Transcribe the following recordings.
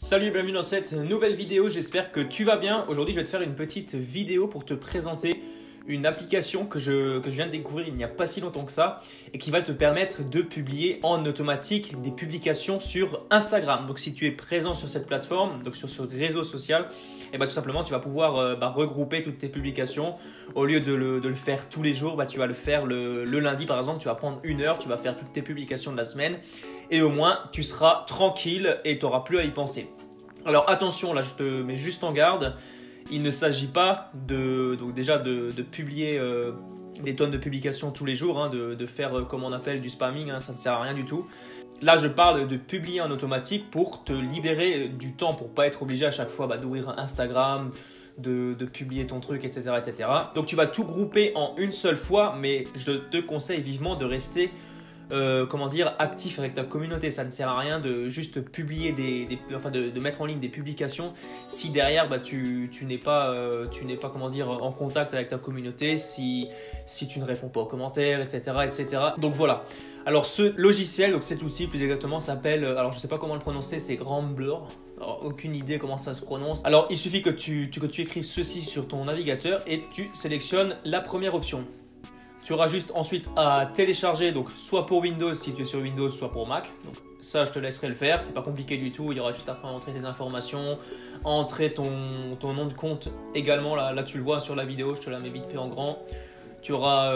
Salut, bienvenue dans cette nouvelle vidéo, j'espère que tu vas bien. Aujourd'hui je vais te faire une petite vidéo pour te présenter une application que je viens de découvrir il n'y a pas si longtemps que ça et qui va te permettre de publier en automatique des publications sur Instagram. Donc si tu es présent sur cette plateforme, donc sur ce réseau social, et tout simplement tu vas pouvoir regrouper toutes tes publications. Au lieu de le faire tous les jours, tu vas le faire le lundi par exemple, tu vas prendre une heure, tu vas faire toutes tes publications de la semaine et au moins tu seras tranquille et tu n'auras plus à y penser. Alors attention, là je te mets juste en garde. Il ne s'agit pas de publier des tonnes de publications tous les jours, de faire comme on appelle du spamming, ça ne sert à rien du tout. Là, je parle de publier en automatique pour te libérer du temps, pour ne pas être obligé à chaque fois d'ouvrir Instagram, de publier ton truc, etc., etc. Donc tu vas tout grouper en une seule fois, mais je te conseille vivement de rester actif avec ta communauté. Ça ne sert à rien de juste publier de mettre en ligne des publications si derrière tu n'es pas en contact avec ta communauté, si tu ne réponds pas aux commentaires, etc., etc. Donc voilà. Alors ce logiciel, donc cet outil plus exactement s'appelle, alors je ne sais pas comment le prononcer, c'est Grambler. Alors, aucune idée comment ça se prononce. Alors il suffit que tu écrives ceci sur ton navigateur et tu sélectionnes la première option. Tu auras juste ensuite à télécharger, donc soit pour Windows si tu es sur Windows, soit pour Mac. Donc ça, je te laisserai le faire, c'est pas compliqué du tout. Il y aura juste après à entrer tes informations, à entrer ton nom de compte également. Là, tu le vois sur la vidéo, je te la mets vite fait en grand. Tu auras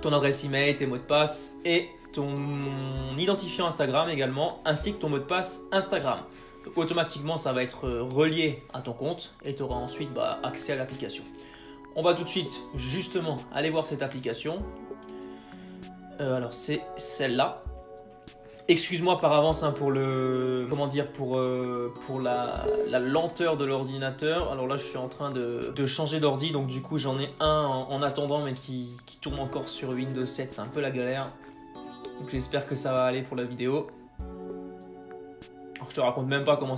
ton adresse email, tes mots de passe et ton identifiant Instagram également, ainsi que ton mot de passe Instagram. Donc, automatiquement, ça va être relié à ton compte et tu auras ensuite accès à l'application. On va tout de suite justement aller voir cette application. Alors c'est celle-là. Excuse-moi par avance pour la lenteur de l'ordinateur. Alors là je suis en train de changer d'ordi, donc du coup j'en ai un en attendant mais qui tourne encore sur Windows 7. C'est un peu la galère. Donc j'espère que ça va aller pour la vidéo. Alors, je te raconte même pas comment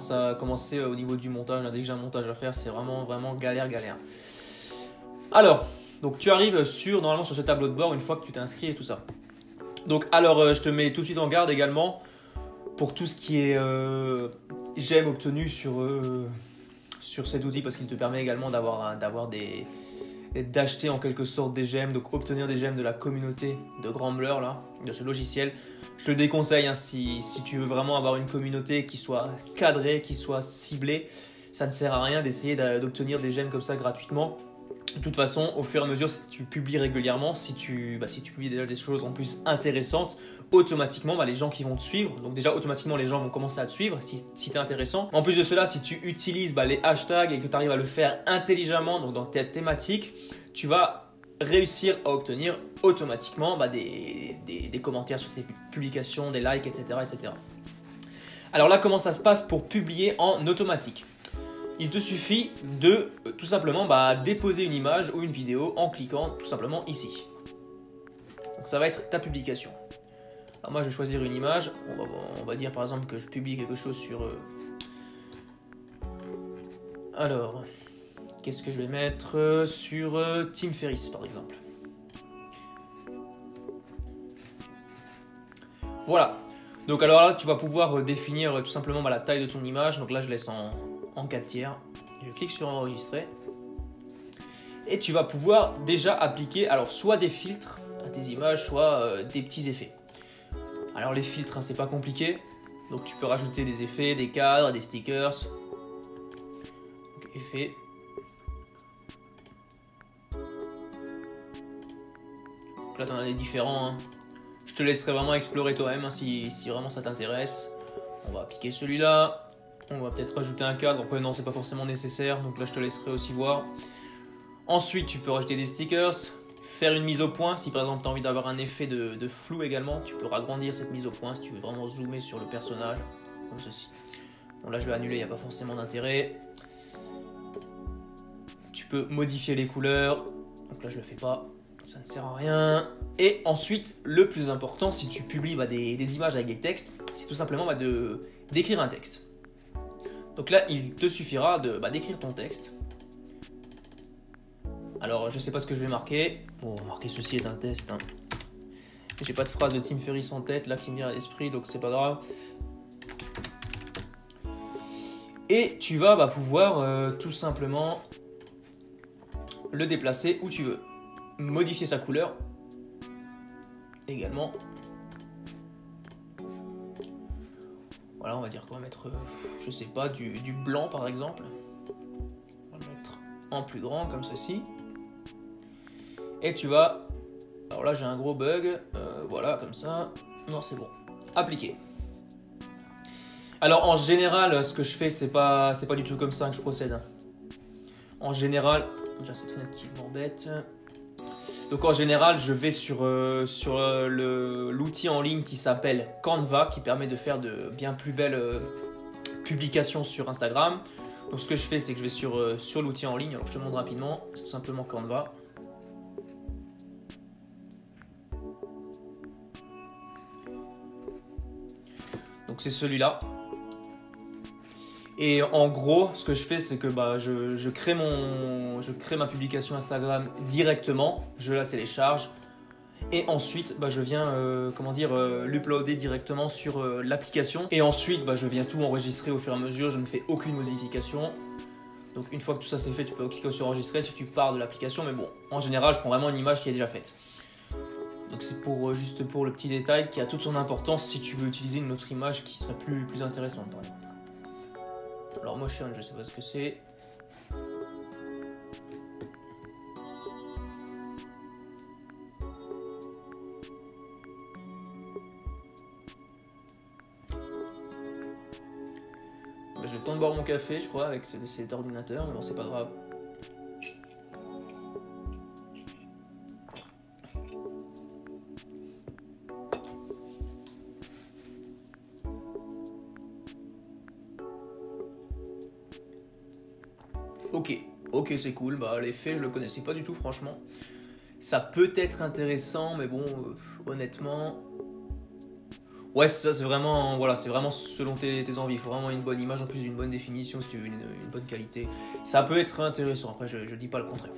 c'est au niveau du montage. Là, dès que j'ai un montage à faire, c'est vraiment galère. Alors, donc tu arrives normalement sur ce tableau de bord une fois que tu t'es inscrit et tout ça. Donc alors, je te mets tout de suite en garde également pour tout ce qui est j'aime obtenu sur cet outil, parce qu'il te permet également d'acheter en quelque sorte des gemmes, donc obtenir des gemmes de la communauté de Grambler, de ce logiciel. Je te le déconseille si tu veux vraiment avoir une communauté qui soit cadrée, qui soit ciblée. Ça ne sert à rien d'essayer d'obtenir des gemmes comme ça gratuitement. De toute façon, au fur et à mesure, si tu publies régulièrement, si tu publies déjà des choses en plus intéressantes, automatiquement, les gens qui vont te suivre, donc déjà automatiquement les gens vont commencer à te suivre si tu es intéressant. En plus de cela, si tu utilises les hashtags et que tu arrives à le faire intelligemment, donc dans ta thématique, tu vas réussir à obtenir automatiquement des commentaires sur tes publications, des likes, etc., etc. Alors là, comment ça se passe pour publier en automatique ? Il te suffit de tout simplement déposer une image ou une vidéo en cliquant tout simplement ici. Donc ça va être ta publication. Alors moi je vais choisir une image. On va dire par exemple que je publie quelque chose sur... Alors, qu'est-ce que je vais mettre sur Tim Ferriss par exemple. Voilà. Donc alors là tu vas pouvoir définir tout simplement la taille de ton image. Donc là je laisse en 4 tiers, je clique sur enregistrer et tu vas pouvoir déjà appliquer soit des filtres à tes images, soit des petits effets. Alors les filtres, c'est pas compliqué, donc tu peux rajouter des effets, des cadres, des stickers. Donc, effets. Donc là tu en as des différents. Je te laisserai vraiment explorer toi-même si vraiment ça t'intéresse. On va appliquer celui-là. On va peut-être rajouter un cadre. Après non, c'est pas forcément nécessaire, donc là je te laisserai aussi voir. Ensuite tu peux rajouter des stickers, faire une mise au point. Si par exemple tu as envie d'avoir un effet de flou également, tu peux agrandir cette mise au point si tu veux vraiment zoomer sur le personnage, comme ceci. Bon là je vais annuler, il n'y a pas forcément d'intérêt. Tu peux modifier les couleurs, donc là je le fais pas, ça ne sert à rien. Et ensuite le plus important, si tu publies des images avec des textes, c'est tout simplement d'écrire un texte. Donc là, il te suffira d'écrire ton texte. Alors, je ne sais pas ce que je vais marquer. Bon, marquer ceci est un test. J'ai pas de phrase de Tim Ferriss en tête là qui me vient à l'esprit, donc c'est pas grave. Et tu vas pouvoir tout simplement le déplacer où tu veux. Modifier sa couleur également. Voilà, on va dire qu'on va mettre, je sais pas, du blanc par exemple. On va le mettre en plus grand comme ceci. Et tu vas... Alors là j'ai un gros bug. Voilà, comme ça. Non, c'est bon. Appliquer. Alors en général, ce que je fais, c'est pas du tout comme ça que je procède. En général... Déjà cette fenêtre qui m'embête. Donc en général, je vais sur l'outil en ligne qui s'appelle Canva, qui permet de faire de bien plus belles publications sur Instagram. Donc ce que je fais, c'est que je vais sur l'outil en ligne. Alors je te montre rapidement, c'est tout simplement Canva. Donc c'est celui-là. Et en gros, ce que je fais, c'est que je crée ma publication Instagram directement, je la télécharge et ensuite je viens l'uploader directement sur l'application. Et ensuite, je viens tout enregistrer au fur et à mesure, je ne fais aucune modification. Donc une fois que tout ça c'est fait, tu peux cliquer sur enregistrer si tu pars de l'application. Mais bon, en général, je prends vraiment une image qui est déjà faite. Donc c'est juste pour le petit détail qui a toute son importance si tu veux utiliser une autre image qui serait plus intéressante par exemple. Alors motion, je sais pas ce que c'est. J'ai le temps de boire mon café, je crois, avec cet ordinateur, mais bon, c'est pas grave. Ok, c'est cool. L'effet, je le connaissais pas du tout, franchement. Ça peut être intéressant, mais bon, honnêtement... Ouais, ça, c'est vraiment selon tes envies. Il faut vraiment une bonne image, en plus d'une bonne définition, si tu veux une bonne qualité. Ça peut être intéressant, après, je dis pas le contraire.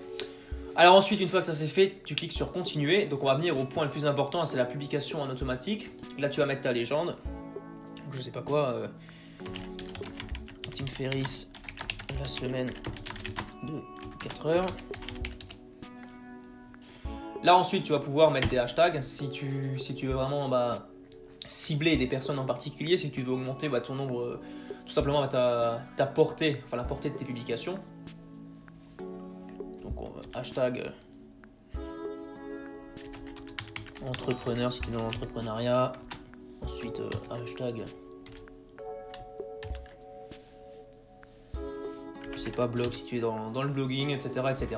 Alors ensuite, une fois que ça c'est fait, tu cliques sur continuer. Donc on va venir au point le plus important, c'est la publication en automatique. Là, tu vas mettre ta légende. Donc, je sais pas quoi. Tim Ferriss, la semaine de 4 heures. Là ensuite tu vas pouvoir mettre des hashtags si tu veux vraiment cibler des personnes en particulier, si tu veux augmenter ton nombre, tout simplement ta portée, la portée de tes publications. Donc on va hashtag entrepreneur si tu es dans l'entrepreneuriat, ensuite hashtag c'est pas blog si tu es dans le blogging, etc., etc.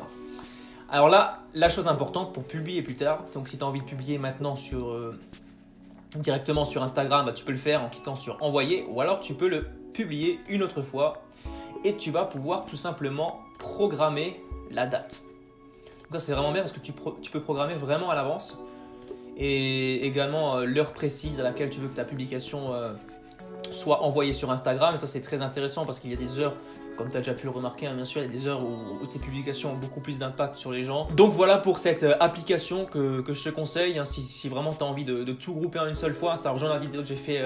Alors là, la chose importante pour publier plus tard, donc si tu as envie de publier maintenant directement sur Instagram, tu peux le faire en cliquant sur envoyer, ou alors tu peux le publier une autre fois et tu vas pouvoir tout simplement programmer la date. Donc ça c'est vraiment bien parce que tu peux programmer vraiment à l'avance et également l'heure précise à laquelle tu veux que ta publication soit envoyée sur Instagram. Et ça c'est très intéressant parce qu'il y a des heures, comme tu as déjà pu le remarquer, bien sûr, il y a des heures où tes publications ont beaucoup plus d'impact sur les gens. Donc voilà pour cette application que je te conseille, si vraiment tu as envie de tout grouper en une seule fois. Ça rejoint la vidéo que j'ai fait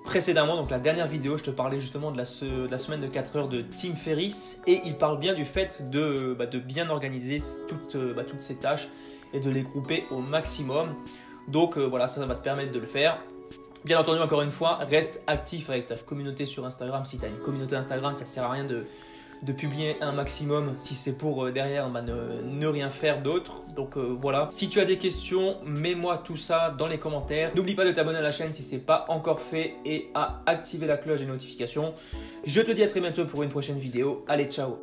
précédemment, donc la dernière vidéo, je te parlais justement de la semaine de 4 heures de Tim Ferriss, et il parle bien du fait de bien organiser toutes ces tâches et de les grouper au maximum. Donc voilà, ça va te permettre de le faire. Bien entendu, encore une fois, reste actif avec ta communauté sur Instagram. Si tu as une communauté Instagram, ça ne sert à rien de publier un maximum si c'est pour derrière ne rien faire d'autre. Donc voilà. Si tu as des questions, mets-moi tout ça dans les commentaires. N'oublie pas de t'abonner à la chaîne si ce n'est pas encore fait et à activer la cloche des notifications. Je te dis à très bientôt pour une prochaine vidéo. Allez, ciao!